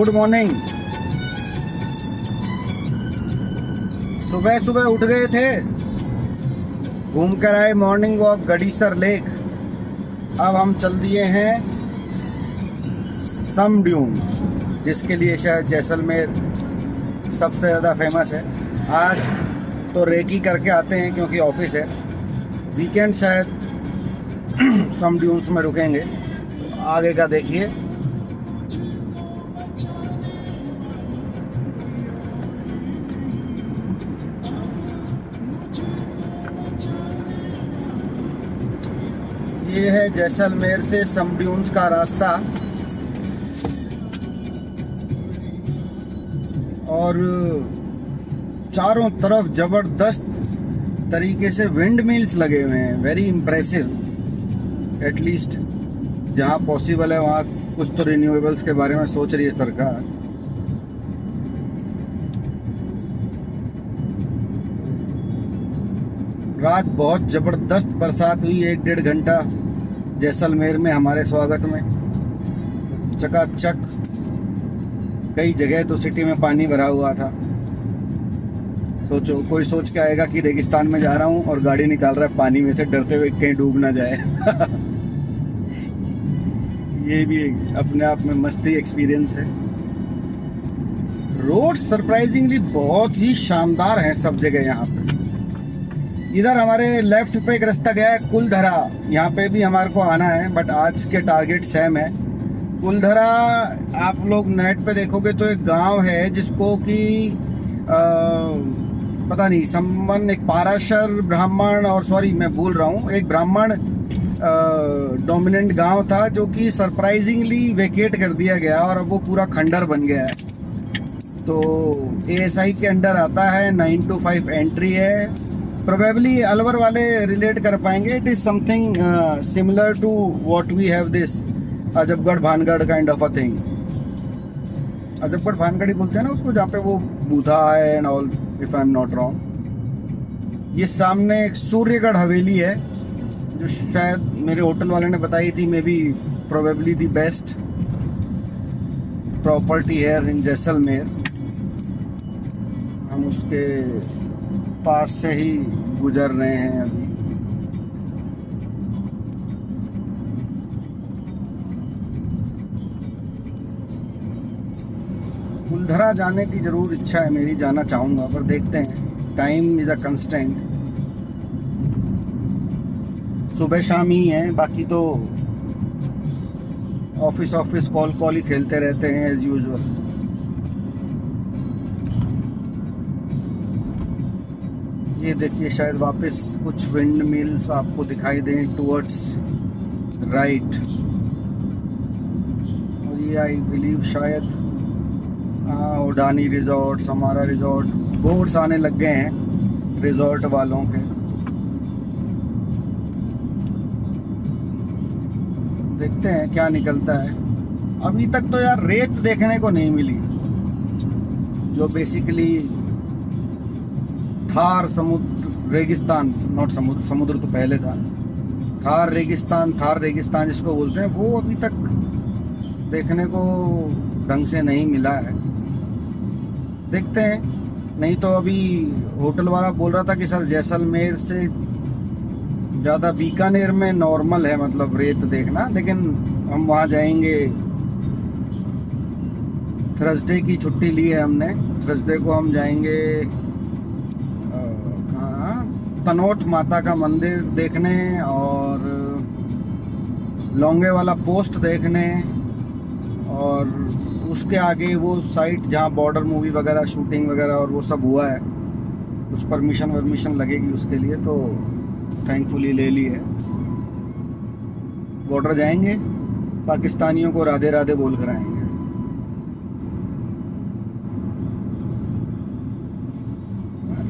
Good morning. सुबह सुबह उठ गए थे, घूम कर आए मॉर्निंग वॉक गड़ीसर लेक। अब हम चल दिए हैं सम ड्यून्स, जिसके लिए शायद जैसलमेर सबसे ज़्यादा फेमस है। आज तो रेकी करके आते हैं क्योंकि ऑफिस है, वीकेंड शायद सम ड्यून्स में रुकेंगे। तो आगे का देखिए। ये है जैसलमेर से सम ड्यून्स का रास्ता, और चारों तरफ जबरदस्त तरीके से विंड मिल्स लगे हुए हैं। Very impressive. एटलीस्ट जहाँ पॉसिबल है वहाँ कुछ तो रिन्यूएबल्स के बारे में सोच रही है सरकार। रात बहुत ज़बरदस्त बरसात हुई, 1-1.5 घंटा जैसलमेर में हमारे स्वागत में। चकाचक कई जगह तो सिटी में पानी भरा हुआ था। सोचो, कोई सोच के आएगा कि रेगिस्तान में जा रहा हूँ और गाड़ी निकाल रहा है पानी में से, डरते हुए कहीं डूब ना जाए। ये भी अपने आप में मस्ती एक्सपीरियंस है। रोड सरप्राइजिंगली बहुत ही शानदार हैं सब जगह यहाँ पे। इधर हमारे लेफ्ट पे एक रास्ता गया है कुलधरा, यहाँ पे भी हमारे को आना है, बट आज के टारगेट सेम है। कुलधरा आप लोग नेट पे देखोगे तो एक गांव है जिसको कि पता नहीं समवन, एक पाराशर ब्राह्मण, और सॉरी मैं भूल रहा हूँ, एक ब्राह्मण डोमिनेंट गांव था जो कि सरप्राइजिंगली वेकेट कर दिया गया और अब वो पूरा खंडर बन गया है। तो ASI के अंडर आता है, 9 to 5 एंट्री है। प्रोबेबली अलवर वाले रिलेट कर पाएंगे। It is something similar to what we have this Ajabgarh Bhangarh kind of a thing. Ajabgarh Bhangarh ही बोलते हैं ना उसको, जहाँ पे वो बूथा है and all, if I am not wrong. ये सामने एक सूर्यगढ़ हवेली है जो शायद मेरे होटल वाले ने बताई थी, may be probably the best property है इन जैसलमेर। हम उसके पास से ही गुजर रहे हैं अभी। कुलधरा जाने की जरूर इच्छा है मेरी, जाना चाहूँगा, पर देखते हैं, टाइम इज़ अ कंस्टेंट। सुबह शाम ही है, बाकी तो ऑफिस कॉल ही खेलते रहते हैं एज यूजुअल। ये देखिए, शायद वापस कुछ विंड मिल्स आपको दिखाई दें टुवर्ड्स राइट, और ये आई बिलीव शायद उडानी रिजॉर्ट्स, हमारा रिजॉर्ट, बोर्ड्स आने लग गए हैं रिजॉर्ट वालों के। देखते हैं क्या निकलता है। अभी तक तो यार रेत देखने को नहीं मिली, जो बेसिकली थार समुद्र रेगिस्तान, नॉट समुद्र, समुद्र तो पहले था। थार रेगिस्तान जिसको बोलते हैं, वो अभी तक देखने को ढंग से नहीं मिला है। देखते हैं, नहीं तो अभी होटल वाला बोल रहा था कि सर जैसलमेर से ज़्यादा बीकानेर में नॉर्मल है, मतलब रेत देखना, लेकिन हम वहाँ जाएंगे। थर्सडे की छुट्टी ली है हमने, थर्सडे को हम जाएंगे तनोट माता का मंदिर देखने और लौंगे वाला पोस्ट देखने, और उसके आगे वो साइट जहाँ बॉर्डर मूवी वगैरह शूटिंग वगैरह और वो सब हुआ है, कुछ परमिशन लगेगी उसके लिए, तो थैंकफुली ले ली है। बॉर्डर जाएंगे, पाकिस्तानियों को राधे राधे बोल कर आएंगे।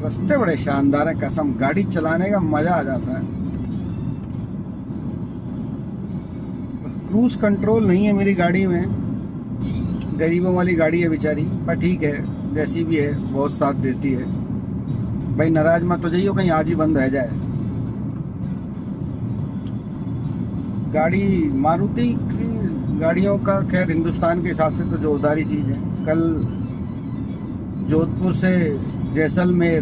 रास्ते बड़े शानदार है, कसम, गाड़ी चलाने का मजा आ जाता है। क्रूज कंट्रोल नहीं है मेरी गाड़ी में, गरीबों वाली गाड़ी है बेचारी, पर ठीक है, जैसी भी है बहुत साथ देती है। भाई नाराज मत हो जाइए कहीं आज ही बंद रह जाए। गाड़ी मारुति की गाड़ियों का खैर हिंदुस्तान के हिसाब से तो जोरदार ही चीज़ है। कल जोधपुर से Jaisalmer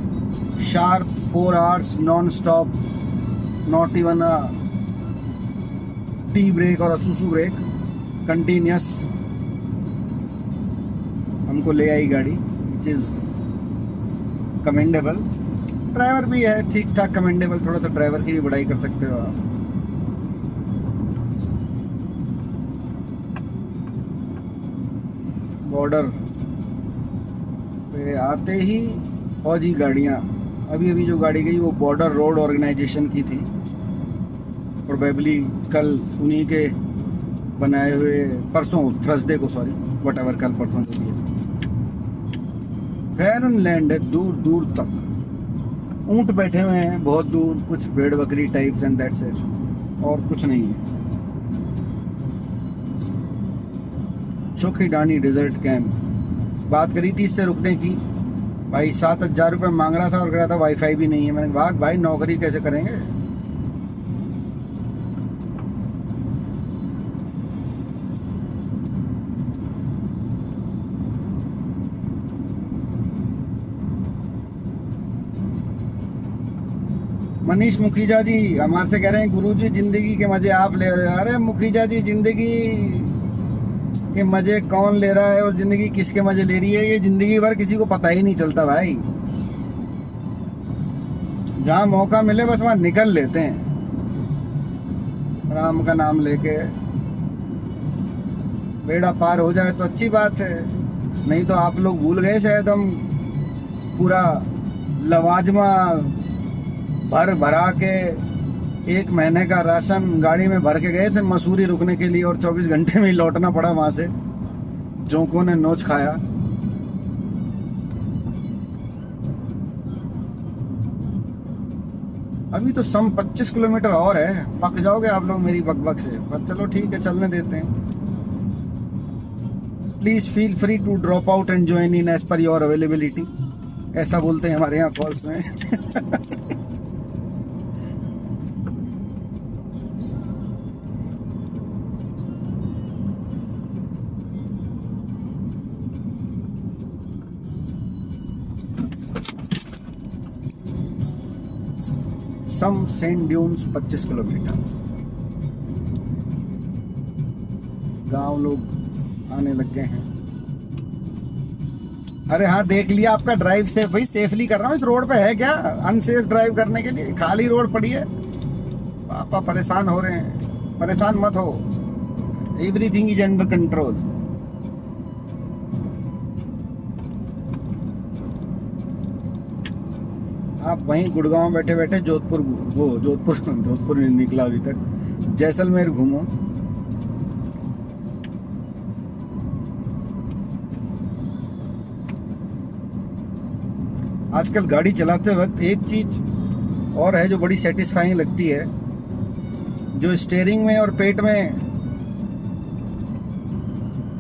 sharp 4 hours non stop, not even a tea break और सुसु ब्रेक, कंटिन्यूस हमको ले आई गाड़ी, विच इज़ कमेंडेबल। ड्राइवर भी है ठीक ठाक कमेंडेबल, थोड़ा सा ड्राइवर की भी बड़ाई कर सकते हो आप। बॉर्डर पे आते ही फौजी गाड़ियाँ, अभी अभी जो गाड़ी गई वो बॉर्डर रोड ऑर्गेनाइजेशन की थी, प्रोबेबली कल उन्हीं के बनाए हुए, परसों थर्सडे को, सॉरी वट एवर, कल परसों जो भी है। बैरन लैंड है दूर दूर तक, ऊंट बैठे हुए हैं बहुत दूर, कुछ भेड़ बकरी टाइप्स एंड दैट्स इट, और कुछ नहीं है। चौकीडानी डेजर्ट कैंप, बात करी थी इससे रुकने की, भाई 7,000 रुपये मांग रहा था और कह रहा था वाईफाई भी नहीं है। मैंने कहा भाई नौकरी कैसे करेंगे। मनीष मुखीजा जी हमारे से कह रहे हैं गुरुजी जिंदगी के मजे आप ले रहे हो। अरे मुखीजा जी, जिंदगी के मजे कौन ले रहा है और जिंदगी किसके मजे ले रही है, ये जिंदगी भर किसी को पता ही नहीं चलता भाई। जहाँ मौका मिले बस वहाँ निकल लेते हैं राम का नाम लेके। बेड़ा पार हो जाए तो अच्छी बात है, नहीं तो आप लोग भूल गए शायद हम पूरा लवाजमा भर भरा के 1 महीने का राशन गाड़ी में भर के गए थे मसूरी रुकने के लिए, और 24 घंटे में ही लौटना पड़ा वहां से। जोंकों ने नोच खाया। अभी तो सम 25 किलोमीटर और है, पक जाओगे आप लोग मेरी बकबक से, पर चलो ठीक है चलने देते हैं। Please feel free to drop out and join in as per your availability, ऐसा बोलते हैं हमारे यहाँ कॉल्स में। Sam sand dunes 25 kilometre. गांव लोग आने लग गए हैं। अरे हाँ देख लिया आपका ड्राइव सेफ, भाई सेफली कर रहा हूँ। इस रोड पे है क्या अनसेफ ड्राइव करने के लिए? खाली रोड पड़ी है, पापा परेशान हो रहे हैं। परेशान मत हो, एवरीथिंग इज अंडर कंट्रोल। आप वहीं गुड़गांव बैठे बैठे जोधपुर निकला अभी तक, जैसलमेर घूमो। आजकल गाड़ी चलाते वक्त एक चीज और है जो बड़ी सेटिस्फाइंग लगती है, जो स्टीयरिंग में और पेट में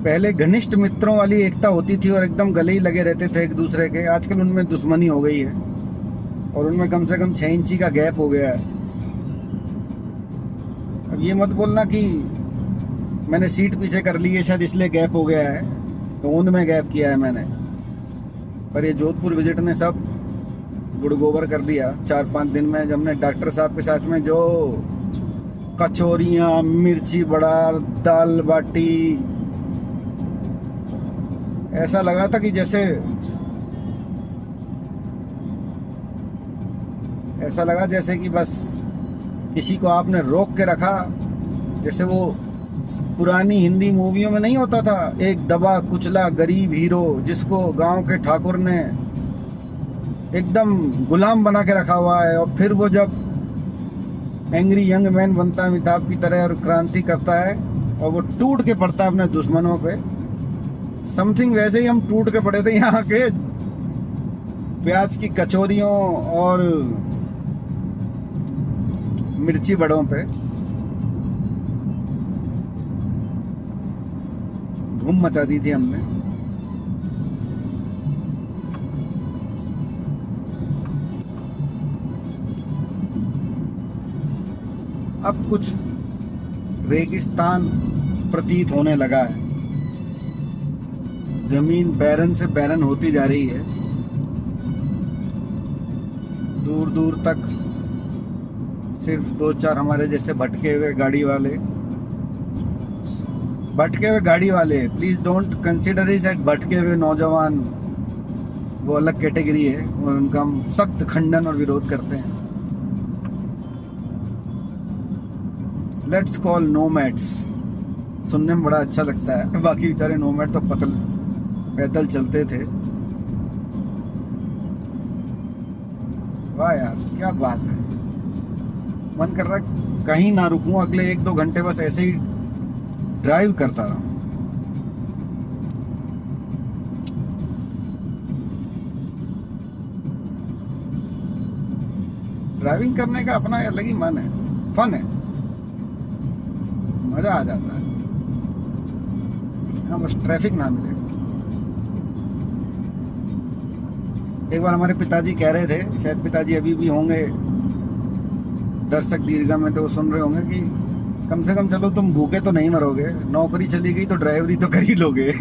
पहले घनिष्ठ मित्रों वाली एकता होती थी और एकदम गले ही लगे रहते थे एक दूसरे के, आजकल उनमें दुश्मनी हो गई है और उनमें कम से कम 6 इंची का गैप हो गया है। अब ये मत बोलना कि मैंने सीट पीछे कर ली है शायद इसलिए गैप हो गया है, तो ऊंद में गैप किया है मैंने। पर ये जोधपुर विजिट ने सब गुड़ गोबर कर दिया 4-5 दिन में, जब हमने डॉक्टर साहब के साथ में जो कचौरियाँ, मिर्ची बड़ा, दाल बाटी, ऐसा लगा था कि जैसे ऐसा लगा जैसे कि बस किसी को आपने रोक के रखा, जैसे वो पुरानी हिंदी मूवियों में नहीं होता था, एक दबा कुचला गरीब हीरो जिसको गांव के ठाकुर ने एकदम गुलाम बना के रखा हुआ है, और फिर वो जब एंग्री यंग मैन बनता है अमिताभ की तरह और क्रांति करता है और वो टूट के पड़ता है अपने दुश्मनों पे। समथिंग वैसे ही हम टूट के पड़े थे यहाँ के प्याज की कचौरियों और मिर्ची बड़ों पे। धूम मचा दी थी हमने। अब कुछ रेगिस्तान प्रतीत होने लगा है। जमीन बैरन से बैरन होती जा रही है। दूर दूर तक सिर्फ दो चार हमारे जैसे भटके हुए गाड़ी वाले, please don't consider is at भटके हुए नौजवान, वो अलग कैटेगरी है और उनका हम सख्त खंडन और विरोध करते हैं। लेट्स कॉल नोमैड्स, सुनने में बड़ा अच्छा लगता है। बाकी बेचारे नोमैड तो पैदल चलते थे। वाह यार क्या बात है, मन कर रहा है कहीं ना रुकूं, अगले 1-2 घंटे बस ऐसे ही ड्राइव करता रहूं। ड्राइविंग करने का अपना अलग ही मन है, फन है, मजा आ जाता है। हाँ बस ट्रैफिक ना मिले। एक बार हमारे पिताजी कह रहे थे, शायद पिताजी अभी भी होंगे दर्शक दीर्घा में, तो सुन रहे होंगे कि कम से कम चलो तुम भूखे तो नहीं मरोगे, नौकरी चली गई तो ड्राइवरी तो कर ही लोगे।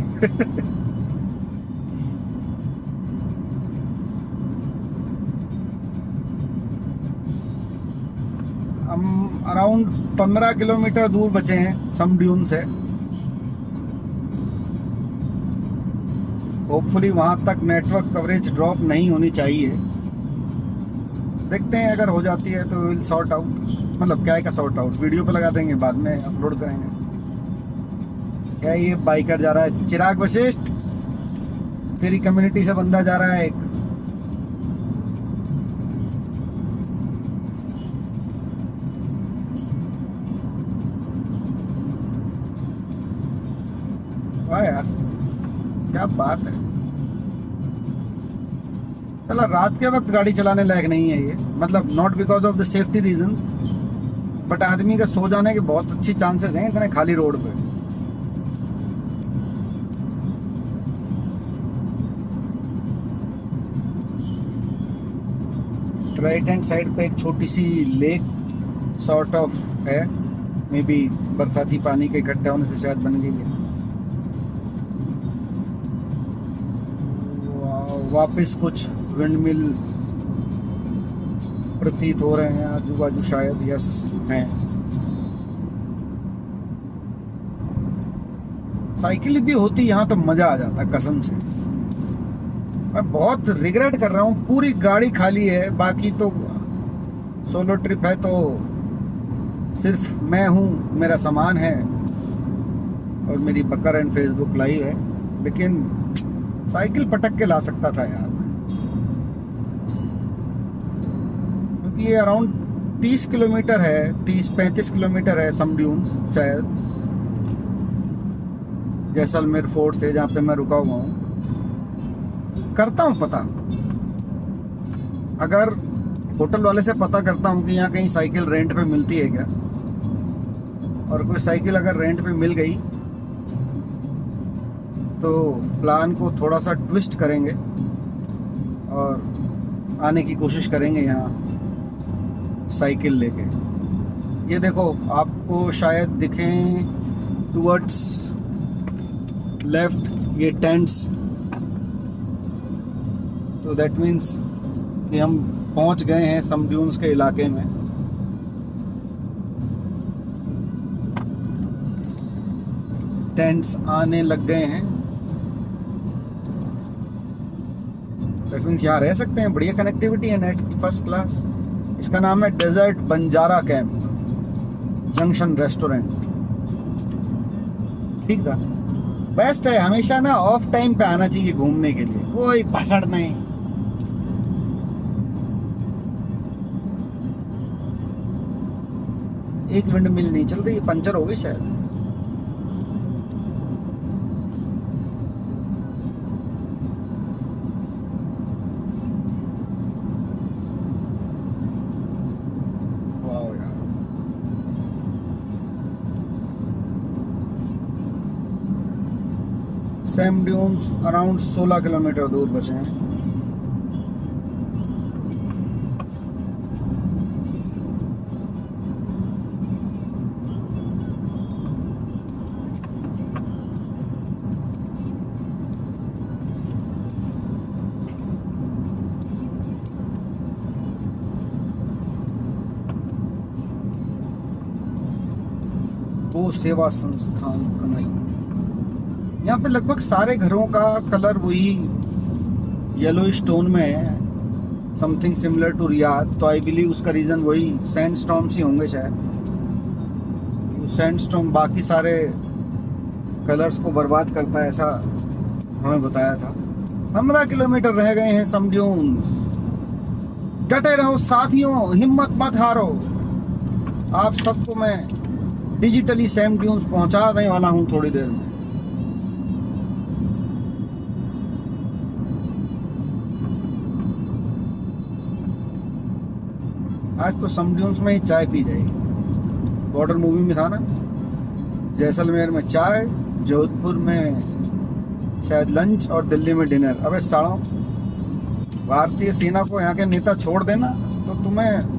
हम अराउंड 15 किलोमीटर दूर बचे हैं सम ड्यून से। होपफुली वहां तक नेटवर्क कवरेज ड्रॉप नहीं होनी चाहिए। देखते हैं, अगर हो जाती है तो विल सॉर्ट आउट, मतलब क्या है का सॉर्ट आउट, वीडियो पे लगा देंगे, बाद में अपलोड करेंगे। क्या ये बाइकर जा रहा है, चिराग वशिष्ठ तेरी कम्युनिटी से बंदा जा रहा है एक। वाह यार क्या बात है। चला रात के वक्त गाड़ी चलाने लायक नहीं है ये, मतलब not because of the safety reasons, but आदमी का सो जाने के बहुत अच्छी चांसेस हैं इतने खाली रोड पे। राइट हैंड साइड पे एक छोटी सी लेक सॉर्ट ऑफ है, मे बी बरसाती पानी के इकट्ठा होने से शायद बन गई है। वापस कुछ विंडमिल प्रतीत हो रहे हैं आजू बाजू, शायद यस हैं। साइकिल भी होती यहाँ तो मजा आ जाता कसम से। मैं बहुत रिग्रेट कर रहा हूँ, पूरी गाड़ी खाली है, बाकी तो सोलो ट्रिप है तो सिर्फ मैं हूँ, मेरा सामान है और मेरी बकर एंड फेसबुक लाइव है। लेकिन साइकिल पटक के ला सकता था यार, क्योंकि ये अराउंड 30 किलोमीटर है, 30-35 किलोमीटर है सम ड्यून्स शायद, जैसलमेर फोर्ट से जहाँ पे मैं रुका हुआ हूँ। करता हूँ पता, अगर होटल वाले से पता करता हूँ कि यहाँ कहीं साइकिल रेंट पे मिलती है क्या, और कोई साइकिल अगर रेंट पे मिल गई तो प्लान को थोड़ा सा ट्विस्ट करेंगे और आने की कोशिश करेंगे यहाँ साइकिल लेके। ये देखो आपको शायद दिखें टुवर्ड्स लेफ्ट ये टेंट्स, तो दैट मीन्स कि हम पहुंच गए हैं सम ड्यून्स के इलाके में। टेंट्स आने लग गए हैं, दैट मीन्स यहाँ रह सकते हैं, बढ़िया कनेक्टिविटी है नेट की फर्स्ट क्लास। इसका नाम है desert Banjara camp junction restaurant. ठीक था, बेस्ट है। हमेशा ना ऑफ टाइम पे आना चाहिए घूमने के लिए, कोई भसड़ नहीं। एक विंड मिल नहीं चल रही, पंचर हो गई शायद। सैम ड्यून्स अराउंड 16 किलोमीटर दूर बचे हैं। गो सेवा संस्थान कनई। यहाँ पे लगभग सारे घरों का कलर वही येलो स्टोन में है, समथिंग सिमिलर टू रियाद। तो आई बिलीव उसका रीज़न वही सैंडस्टॉर्म्स ही होंगे शायद। सैंडस्टॉर्म बाकी सारे कलर्स को बर्बाद करता है, ऐसा हमें बताया था। 15 किलोमीटर रह गए हैं सम ड्यून्स। डटे रहो साथियों, हिम्मत मत हारो। आप सबको मैं डिजिटली सैम ड्यून्स पहुंचाने वाला हूं थोड़ी देर में। आज तो सम ड्यून्स में ही चाय पी जाएगी। बॉर्डर मूवी में था ना, जैसलमेर में चाय, जोधपुर में शायद लंच और दिल्ली में डिनर। अबे सालों, भारतीय सेना को यहाँ के नेता छोड़ देना तो तुम्हें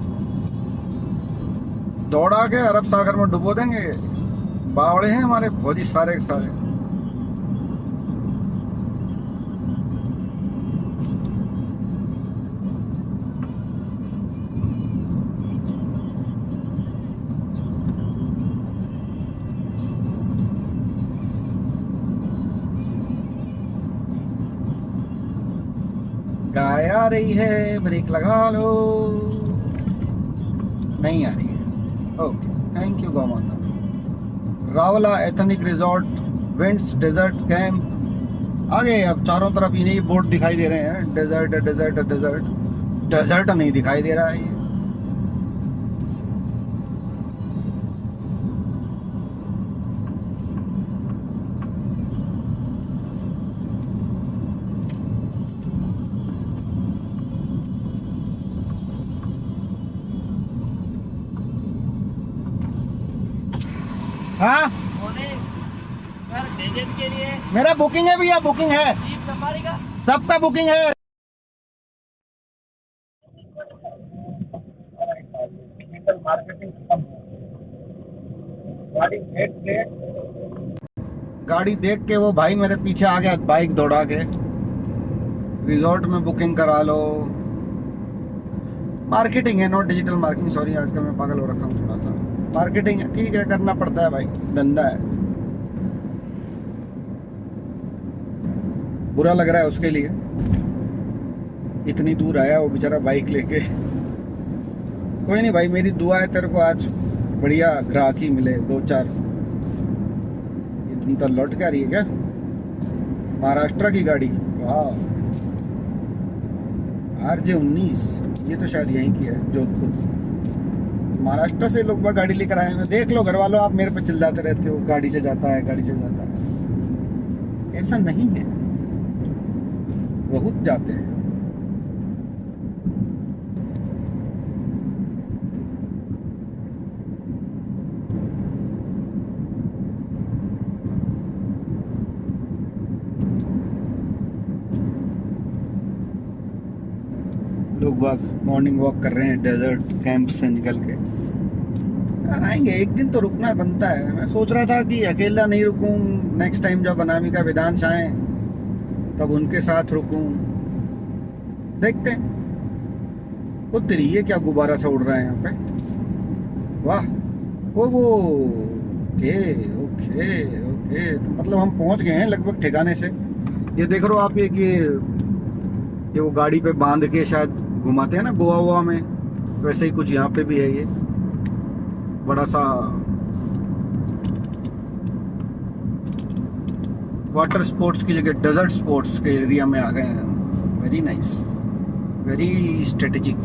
दौड़ा के अरब सागर में डुबो देंगे। बावड़े हैं हमारे फौजी सारे के सारे। गाय आ रही है, ब्रेक लगा लो। नहीं आ रही है, ओके, थैंक यू गौ माता। Rawla ethnic resort, winds desert camp. आगे अब चारों तरफ इन्हीं बोर्ड दिखाई दे रहे हैं, डेजर्ट डेजर्ट डेजर्ट। डेजर्ट नहीं दिखाई दे रहा है ये। हाँ सर डेजर्ट के लिए मेरा बुकिंग है भैया, बुकिंग है, जीप सफारी का। सबका बुकिंग है। गाड़ी देख के वो भाई मेरे पीछे आ गया बाइक दौड़ा के। रिजॉर्ट में बुकिंग करा लो। मार्केटिंग है, नॉट डिजिटल मार्केटिंग। सॉरी, आजकल मैं पागल हो रखा हूँ थोड़ा सा। मार्केटिंग है, ठीक है, करना पड़ता है भाई, धंधा है। बुरा लग रहा है उसके लिए, इतनी दूर आया वो बेचारा बाइक लेके। कोई नहीं भाई, मेरी दुआ है तेरे को आज बढ़िया ग्राहकी मिले, 2-4। ये तुम तो लौट के आ रही है क्या? महाराष्ट्र की गाड़ी, वाह। RJ19, ये तो शायद यहीं की है, जोधपुर। महाराष्ट्र से लोग बाग गाड़ी लेकर आए हैं। देख लो घर वालों, आप मेरे पे चिल्लाते रहते हो गाड़ी से जाता है, गाड़ी से जाता है। ऐसा नहीं है, बहुत जाते हैं। लोग बाग मॉर्निंग वॉक कर रहे हैं डेजर्ट कैंप से निकल के। यार आएंगे एक दिन तो, रुकना बनता है। मैं सोच रहा था कि अकेला नहीं रुकूं, नेक्स्ट टाइम जब अनामिका वेदांश आए तब उनके साथ रुकूं। देखते हैं। वो तेरी ये क्या गुब्बारा सा उड़ रहा है यहाँ पे, वाह। वो ओके ओके ओके, तो मतलब हम पहुंच गए हैं लगभग ठिकाने से। ये देख रहे हो आप, ये वो गाड़ी पे बांध के शायद घुमाते हैं ना गोवा में, वैसे ही कुछ यहाँ पे भी है। ये बड़ा सा वाटर स्पोर्ट्स की जगह डेजर्ट स्पोर्ट्स के एरिया में आ गए हैं। Very nice, very strategic.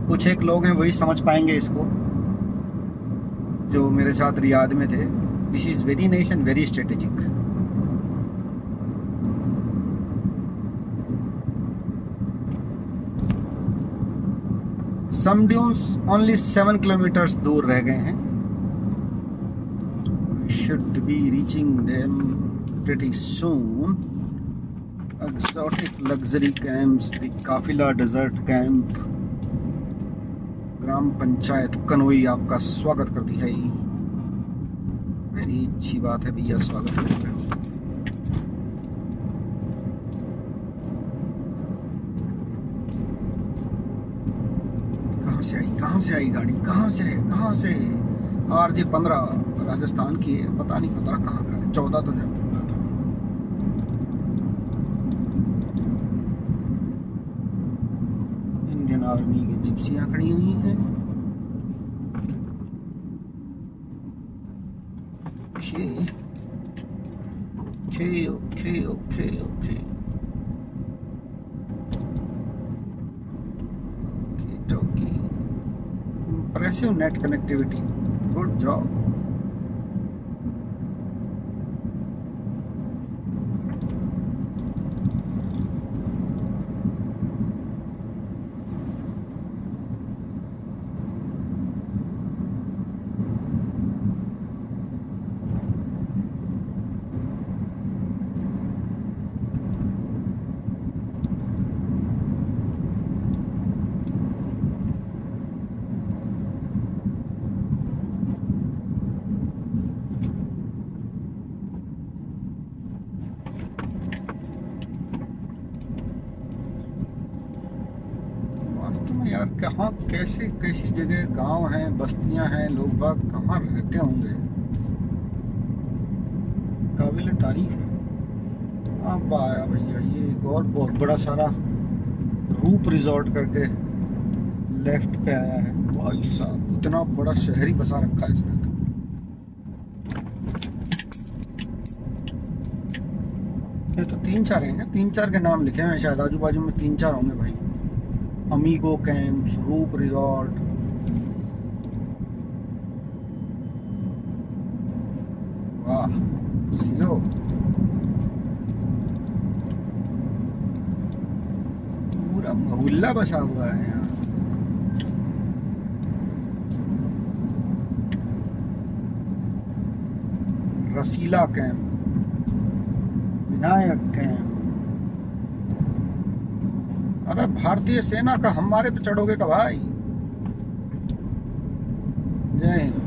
कुछ एक लोग हैं वही समझ पाएंगे इसको, जो मेरे साथ रियाद में थे। This is very nice and very strategic. Sam dunes only 7 kilometres दूर रह गए हैं। Should be reaching them pretty soon. Exotic luxury camps, the काफिला डेजर्ट कैंप। ग्राम पंचायत कनोई आपका स्वागत करती है। वेरी अच्छी बात है भैया, स्वागत करते हैं। कहाँ से आई गाड़ी, कहाँ से? RJ-15 राजस्थान की है, पता नहीं 15 कहाँ का है, 14 तो जयपुर का था। इंडियन आर्मी की जिप्सियाँ खड़ी हुई हैं। Okay okay okay okay okay. Impressive net connectivity. Good job. यार कहाँ कैसे कैसी जगह गांव हैं, बस्तियां हैं, लोग बाग कहाँ रहते होंगे, काबिल तारीफ है। अब आया भैया ये एक और बहुत बड़ा सारा रूप रिजॉर्ट करके लेफ्ट पे आया है। भाई साहब कितना बड़ा शहर ही बसा रखा है इसने तो। ये तो 3-4 हैं, 3-4 के नाम लिखे हैं शायद, आजू बाजू में 3-4 होंगे भाई। अमीगो कैंप्स, रूप रिजॉर्ट, वाह सियो, पूरा मोहल्ला बसा हुआ है यहाँ। रसीला कैंप, विनायक कैंप। अरे भारतीय सेना का हमारे पे चढ़ोगे का भाई। जय हिंद।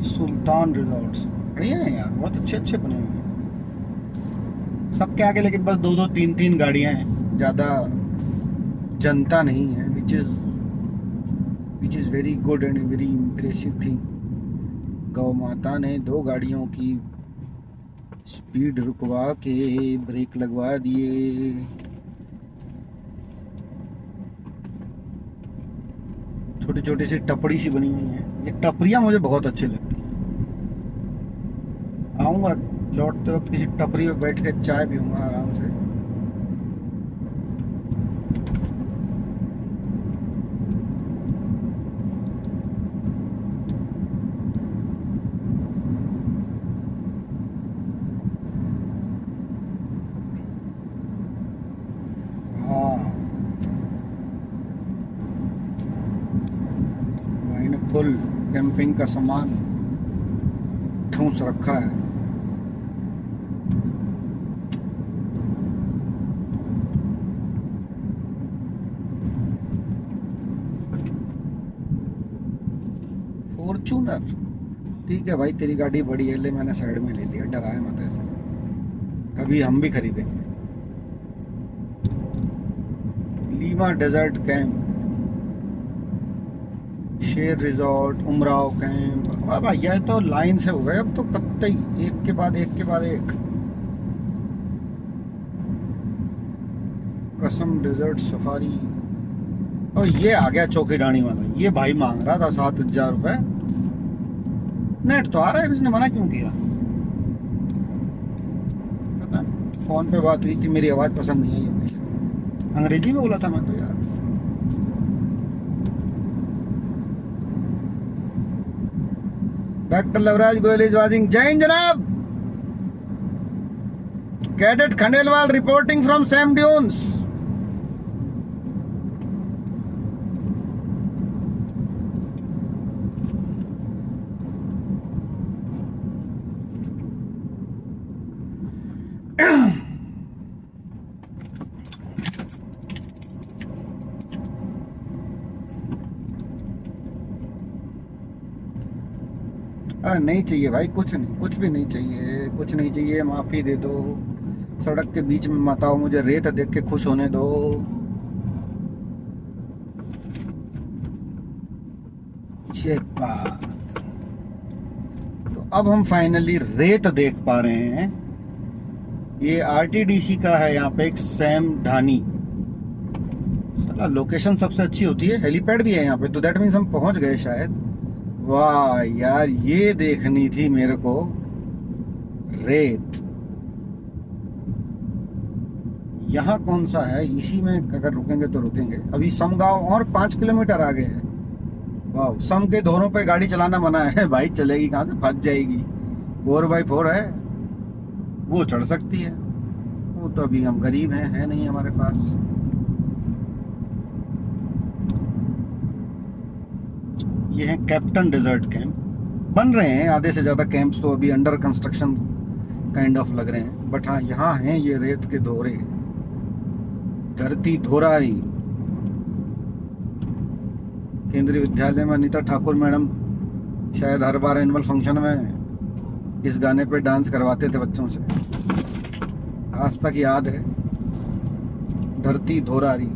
सुल्तान रिजॉर्ट्स बढ़िया है यार, बहुत अच्छे अच्छे बने हुए हैं सबके आगे, लेकिन बस 2-2 3-3 गाड़ियां हैं, ज्यादा जनता नहीं है, which is very good and very impressive thing. गौ माता ने 2 गाड़ियों की स्पीड रुकवा के ब्रेक लगवा दिए। छोटी छोटी सी टपड़ी सी बनी हुई है, ये टपरियां मुझे बहुत अच्छी लगती हैं। आऊंगा लौटते वक्त किसी टपरी पे बैठ के चाय पीऊंगा आराम से। फुल कैंपिंग का सामान ठूंस रखा है। फॉर्च्यूनर ठीक है भाई, तेरी गाड़ी बड़ी है, ले मैंने साइड में ले लिया, डराए मत ऐसे, कभी हम भी खरीदेंगे। लीमा डेजर्ट कैंप, शेर रिजॉर्ट, उमराव कैंप। अब भैया तो लाइन से हो गए, अब तो कत्तई एक के बाद एक। कसम डेजर्ट सफारी, और ये आ गया चौकीडानी वाला, ये भाई मांग रहा था 7,000 रुपए। नेट तो आ रहा है, इसने मना क्यों किया पता, फोन पे बात हुई कि मेरी आवाज पसंद नहीं आई, अंग्रेजी में बोला था मैं तो यार। Doctor Lovraj Goyal is watching. जय हिंद जनाब। Cadet Khandelwal reporting from Sam dunes. अरे नहीं चाहिए भाई, कुछ नहीं, कुछ भी नहीं चाहिए, कुछ नहीं चाहिए, माफ़ी दे दो। सड़क के बीच में मत आओ, मुझे रेत देख के खुश होने दो। छे बात। तो अब हम फाइनली रेत देख पा रहे हैं। ये आरटीडीसी का है यहाँ पे एक सैम ढानी। साला लोकेशन सबसे अच्छी होती है, हेलीपैड भी है यहाँ पे, तो दैट मीन्स हम पहुंच गए शायद। वाह यार, ये देखनी थी मेरे को रेत। यहाँ कौन सा है, इसी में अगर रुकेंगे तो रुकेंगे। अभी समगांव और 5 किलोमीटर आगे है। वाह, सम के दोनों पे गाड़ी चलाना मना है भाई, चलेगी कहाँ से, फंस जाएगी। 4x4 है, वो चढ़ सकती है, वो तो अभी हम गरीब हैं, है नहीं हमारे पास। ये है कैप्टन डेजर्ट कैंप। बन रहे हैं आधे से ज़्यादा कैंप्स, तो अभी अंडर कंस्ट्रक्शन काइंड ऑफ लग रहे हैं। बट हाँ, यहाँ हैं ये रेत के दोहरे, धरती धोराई। केंद्रीय विद्यालय में अनीता ठाकुर मैडम शायद हर बार एनुअल फंक्शन में इस गाने पे डांस करवाते थे बच्चों से, आज तक याद है। धरती धोरारी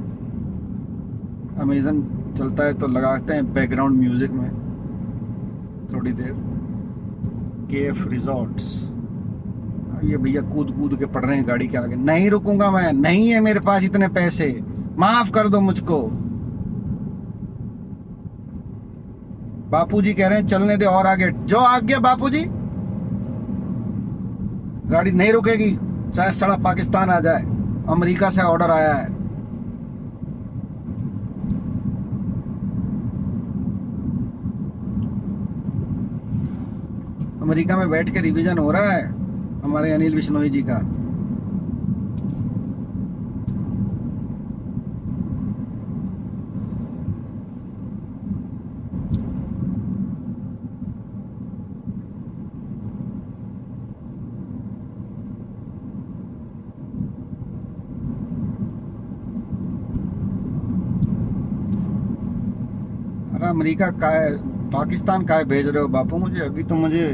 अमेजन चलता है तो लगाते हैं बैकग्राउंड म्यूजिक में थोड़ी देर। KF resorts. ये भैया कूद कूद के पड़ रहे हैं गाड़ी के आगे। नहीं रुकूंगा मैं, नहीं है मेरे पास इतने पैसे, माफ कर दो मुझको। बापूजी कह रहे हैं चलने दे और आगे, जो आगे बापूजी। गाड़ी नहीं रुकेगी, चाहे सड़ा पाकिस्तान आ जाए। अमेरिका से ऑर्डर आया है। अमेरिका में बैठ के रिवीजन हो रहा है हमारे अनिल बिश्नोई जी का। अरे अमेरिका का पाकिस्तान का भेज रहे हो बापू मुझे? अभी तो मुझे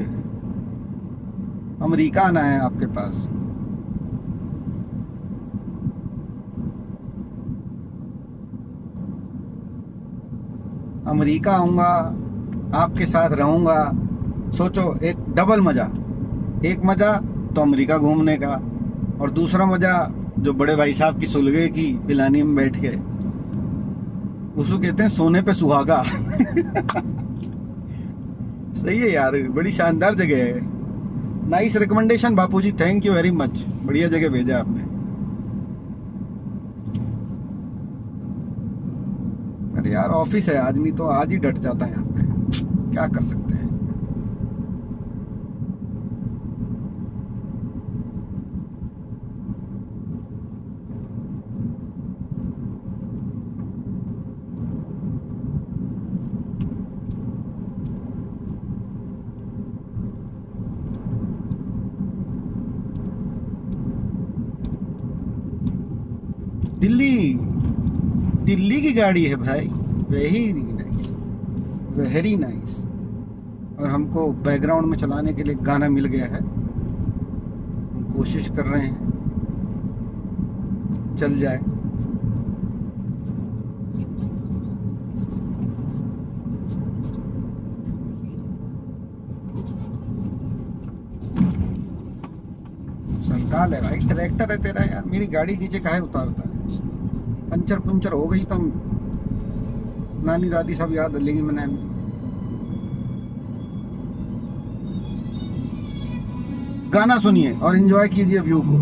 अमेरिका आना है आपके पास। अमेरिका आऊंगा, आपके साथ रहूंगा। सोचो, एक डबल मजा। एक मजा तो अमेरिका घूमने का, और दूसरा मजा जो बड़े भाई साहब की सुलगे की पिलानी में बैठ के, उसको कहते हैं सोने पे सुहागा। सही है यार, बड़ी शानदार जगह है। Nice recommendation Bapuji, thank you very much. बढ़िया जगह भेजा आपने। अरे यार ऑफिस है आज, नहीं तो आज ही डट जाता है यहाँ पे, क्या कर सकते हैं। दिल्ली की गाड़ी है भाई, वेरी नाइस। और हमको बैकग्राउंड में चलाने के लिए गाना मिल गया है, हम कोशिश कर रहे हैं चल जाए। संकाल है भाई, ट्रैक्टर है तेरा यार, मेरी गाड़ी नीचे काहे उतारता है। पंचर पुंचर हो गई तो नानी दादी सब याद लेगी मैंने। गाना सुनिए और एंजॉय कीजिए व्यू को।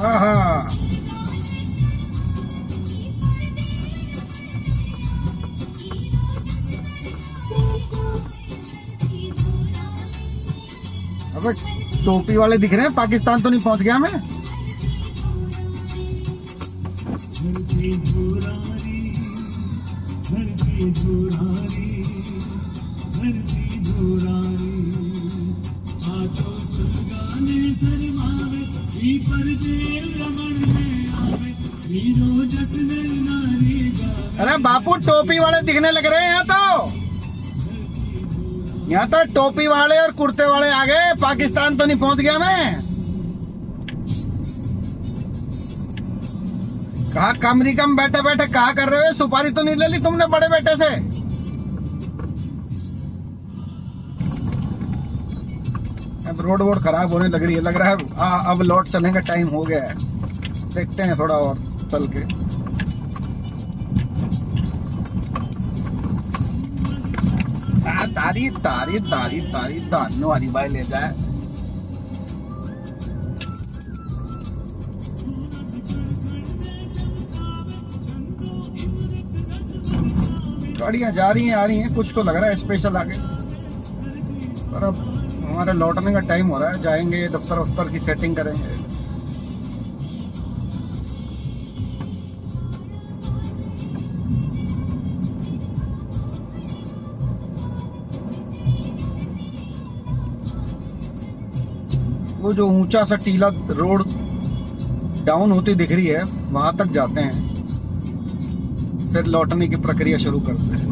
आहा, अबे टोपी वाले दिख रहे हैं। पाकिस्तान तो नहीं पहुंच गया मैं? अरे बापू टोपी वाले दिखने लग रहे हैं यहाँ तो टोपी वाले और कुर्ते वाले आ गए। पाकिस्तान तो नहीं पहुंच गया मैं। कहा कमरी कम बैठे बैठे कहा कर रहे हो? सुपारी तो नहीं ले ली तुमने बड़े बेटे से? अब रोड वोड खराब होने लग रही है, लग रहा है अब लौट चलने का टाइम हो गया है। देखते हैं थोड़ा और चल के। तारी तारी तारी तारी तारने वाली बाई ले जाए। गाड़ियां जा रही हैं आ रही हैं, कुछ तो लग रहा है स्पेशल आगे। पर अब हमारे लौटने का टाइम हो रहा है, जाएंगे दफ्तर वफ्तर की सेटिंग करेंगे। वो जो ऊंचा सा टीला रोड डाउन होती दिख रही है, वहां तक जाते हैं, फिर लौटने की प्रक्रिया शुरू करते हैं।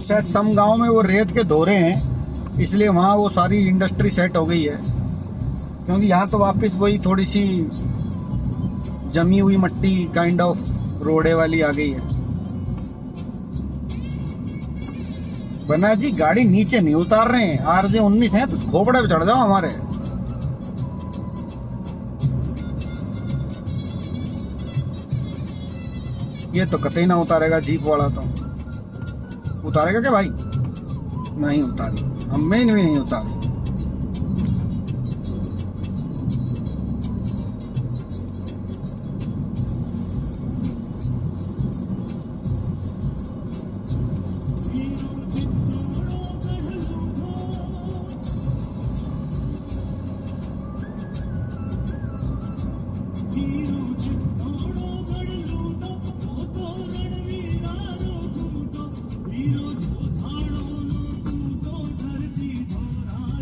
शायद सम गांव में वो रेत के दौरे हैं, इसलिए वहाँ वो सारी इंडस्ट्री सेट हो गई है। क्योंकि यहाँ तो वापस वही थोड़ी सी जमी हुई मट्टी काइंड ऑफ रोडे वाली आ गई है। बना जी गाड़ी नीचे नहीं उतार रहे हैं, RJ19 है तो खोपड़े पे चढ़ जाओ हमारे। ये तो कतई ना उतारेगा जीप वाला। तो उतारेगा क्या भाई? नहीं उतारी, हमें नहीं उतारी।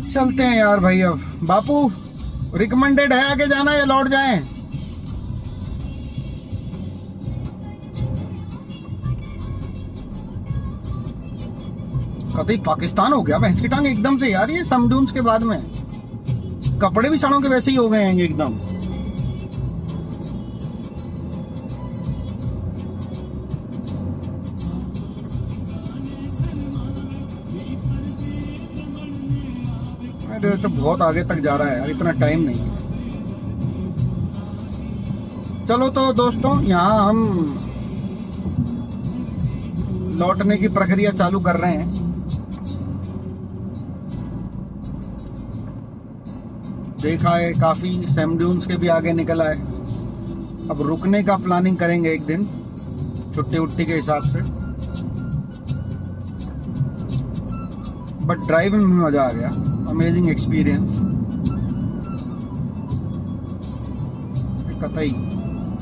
चलते हैं यार भाई। अब बापू रिकमेंडेड है आगे जाना या लौट जाएं? अभी पाकिस्तान हो गया भैंस की टांग एकदम से यार। ये समडून्स के बाद में कपड़े भी सड़ों के वैसे ही हो गए हैं एकदम। तो बहुत आगे तक जा रहा है यार, इतना टाइम नहीं है। चलो तो दोस्तों, यहाँ हम लौटने की प्रक्रिया चालू कर रहे हैं। देखा है काफी सैमड्यून्स के भी आगे निकल आए। अब रुकने का प्लानिंग करेंगे एक दिन छुट्टी उट्टी के हिसाब से। बट ड्राइव में मजा आ गया, अमेजिंग एक्सपीरियंस। कतई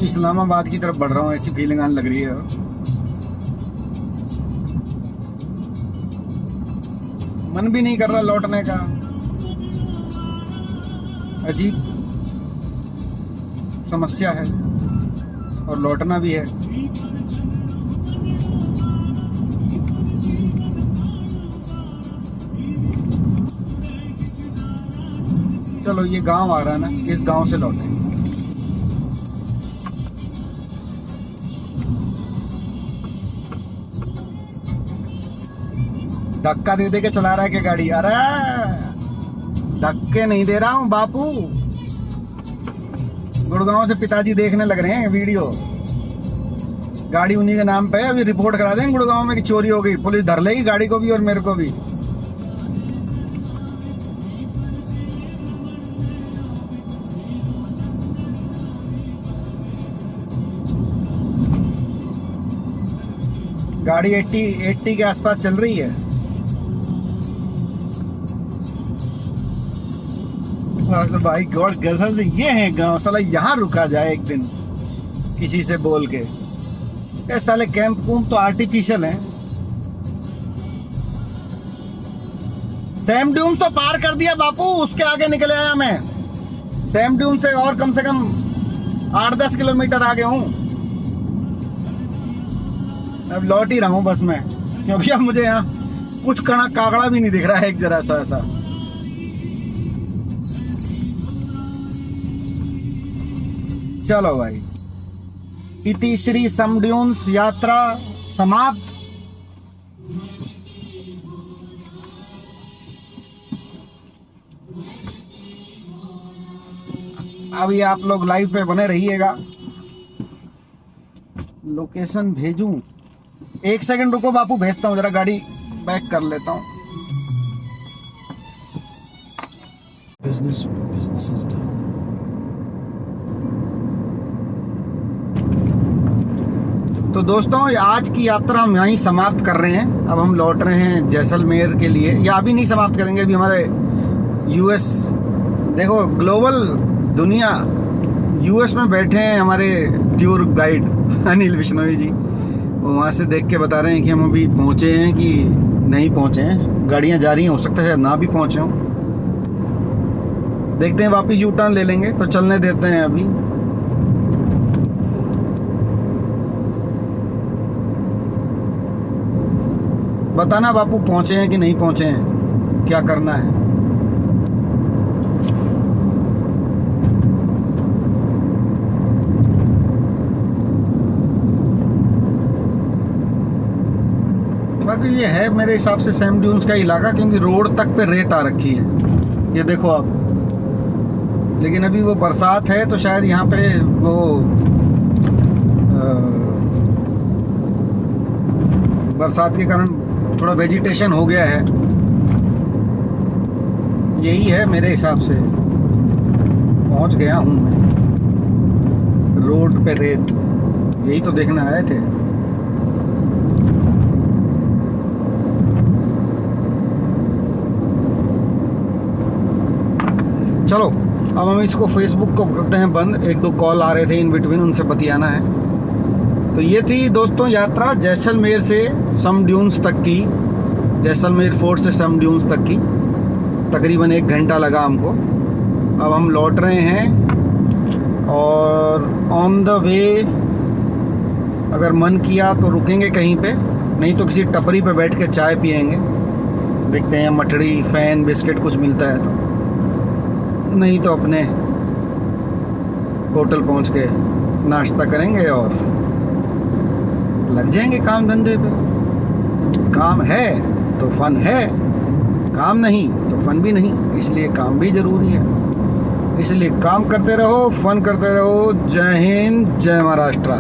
इस्लामाबाद की तरफ बढ़ रहा हूँ ऐसी फीलिंग आने लग रही है। मन भी नहीं कर रहा लौटने का। अजीब समस्या है और लौटना भी है। चलो ये गांव आ रहा है ना, इस गांव से लौटे। धक्का दे दे के चला रहा है क्या गाड़ी? अरे धक्के नहीं दे रहा हूँ बापू। गुड़गांव से पिताजी देखने लग रहे हैं वीडियो। गाड़ी उन्हीं के नाम पे है। अभी रिपोर्ट करा देंगे गुड़गांव में कि चोरी हो गई। पुलिस धर लेगी गाड़ी को भी और मेरे को भी। गाड़ी 80 के आसपास चल रही है। भाई गॉड गजब से ये है गांव। साला यहाँ रुका जाए एक दिन किसी से बोल के। ये साले कैंप कूम तो आर्टिफिशियल हैं। सैम ड्यून्स तो पार कर दिया बापू, उसके आगे निकले आया मैं। सैम ड्यून से और कम से कम 8-10 किलोमीटर आगे हूँ। अब लौट ही रहा हूँ बस मैं, क्योंकि अब मुझे यहाँ कुछ कणा कागड़ा भी नहीं दिख रहा है एक जरा सा ऐसा। चलो भाई, इति श्री सम ड्यून्स यात्रा समाप्त। अभी आप लोग लाइव पे बने रहिएगा। लोकेशन भेजूं? 1 सेकंड रुको बापू, भेजता हूँ। जरा गाड़ी बैक कर लेता हूँ। Business is done. तो दोस्तों, आज की यात्रा हम यहीं समाप्त कर रहे हैं। अब हम लौट रहे हैं जैसलमेर के लिए। या अभी नहीं समाप्त करेंगे, अभी हमारे यूएस, देखो ग्लोबल दुनिया, यूएस में बैठे हैं हमारे टूर गाइड अनिल बिश्नोई जी। वो वहाँ से देख के बता रहे हैं कि हम अभी पहुँचे हैं कि नहीं पहुँचे हैं। गाड़ियाँ जा रही हैं, हो सकता है ना भी पहुँचे हों। देखते हैं, वापिस यू टर्न ले लेंगे। तो चलने देते हैं अभी। बताना बापू पहुँचे हैं कि नहीं पहुँचे हैं, क्या करना है। बाकी ये है मेरे हिसाब से सैम ड्यून्स का इलाका, क्योंकि रोड तक पे रेत आ रखी है, ये देखो आप। लेकिन अभी वो बरसात है तो शायद यहाँ पे वो बरसात के कारण थोड़ा वेजिटेशन हो गया है। यही है मेरे हिसाब से। पहुँच गया हूँ मैं, रोड पे रेत, यही तो देखने आए थे। चलो अब हम इसको फेसबुक को करते हैं बंद। 1-2 कॉल आ रहे थे इन बिटवीन, उनसे बतियाना है। तो ये थी दोस्तों यात्रा जैसलमेर से सम ड्यून्स तक की। जैसलमेर फोर्ट से सम ड्यून्स तक की तकरीबन 1 घंटा लगा हमको। अब हम लौट रहे हैं और ऑन द वे अगर मन किया तो रुकेंगे कहीं पे, नहीं तो किसी टपरी पे बैठ के चाय पियेंगे। देखते हैं मठड़ी, फैन, बिस्किट कुछ मिलता है तो, नहीं तो अपने होटल पहुंच के नाश्ता करेंगे और लग जाएंगे काम धंधे पे। काम है तो फन है, काम नहीं तो फन भी नहीं, इसलिए काम भी जरूरी है। इसलिए काम करते रहो, फन करते रहो। जय हिंद, जय महाराष्ट्र।